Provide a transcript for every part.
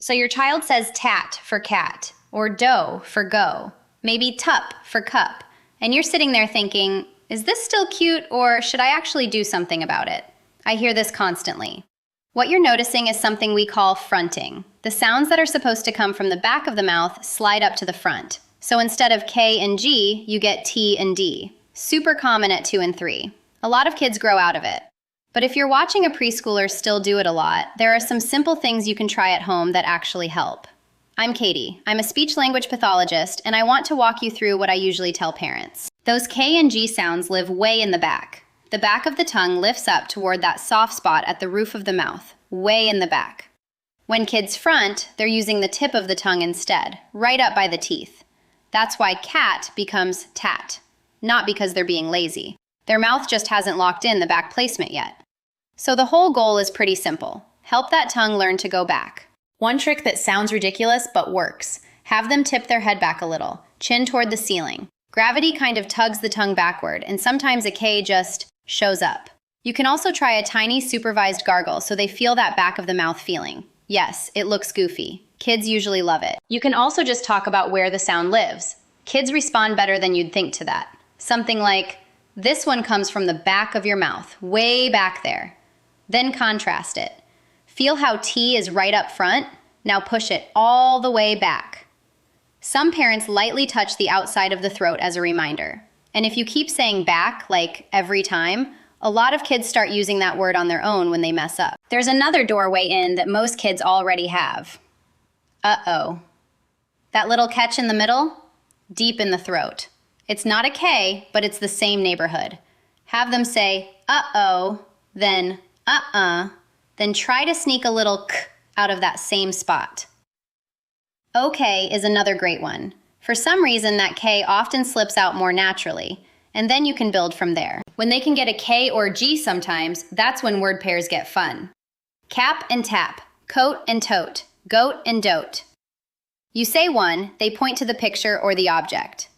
So your child says tat for cat, or dough for go, maybe tup for cup, and you're sitting there thinking, is this still cute, or should I actually do something about it? I hear this constantly. What you're noticing is something we call fronting. The sounds that are supposed to come from the back of the mouth slide up to the front. So instead of K and G, you get T and D. Super common at 2 and 3. A lot of kids grow out of it. But if you're watching a preschooler still do it a lot, there are some simple things you can try at home that actually help. I'm Katie. I'm a speech-language pathologist, and I want to walk you through what I usually tell parents. Those K and G sounds live way in the back. The back of the tongue lifts up toward that soft spot at the roof of the mouth, way in the back. When kids front, they're using the tip of the tongue instead, right up by the teeth. That's why cat becomes tat, not because they're being lazy. Their mouth just hasn't locked in the back placement yet. So the whole goal is pretty simple. Help that tongue learn to go back. One trick that sounds ridiculous but works. Have them tip their head back a little, chin toward the ceiling. Gravity kind of tugs the tongue backward, and sometimes a K just shows up. You can also try a tiny supervised gargle so they feel that back of the mouth feeling. Yes, it looks goofy. Kids usually love it. You can also just talk about where the sound lives. Kids respond better than you'd think to that. Something like, this one comes from the back of your mouth, way back there. Then contrast it. Feel how T is right up front? Now push it all the way back. Some parents lightly touch the outside of the throat as a reminder. And if you keep saying back, like every time, a lot of kids start using that word on their own when they mess up. There's another doorway in that most kids already have. Uh-oh. That little catch in the middle? Deep in the throat. It's not a K, but it's the same neighborhood. Have them say, uh-oh, then then try to sneak a little k out of that same spot. Okay is another great one. For some reason, that K often slips out more naturally, and then you can build from there. When they can get a K or G sometimes, that's when word pairs get fun. Cap and tap, coat and tote, goat and dote. You say one, they point to the picture or the object.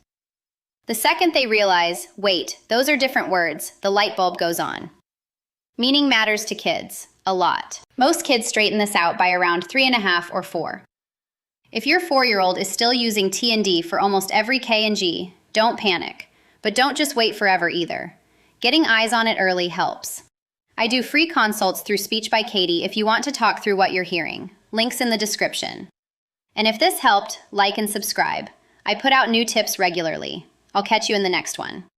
The second they realize, wait, those are different words, the light bulb goes on. Meaning matters to kids, a lot. Most kids straighten this out by around 3.5 or 4. If your 4-year-old is still using T and D for almost every K and G, don't panic. But don't just wait forever either. Getting eyes on it early helps. I do free consults through Speech by Katie if you want to talk through what you're hearing. Links in the description. And if this helped, like and subscribe. I put out new tips regularly. I'll catch you in the next one.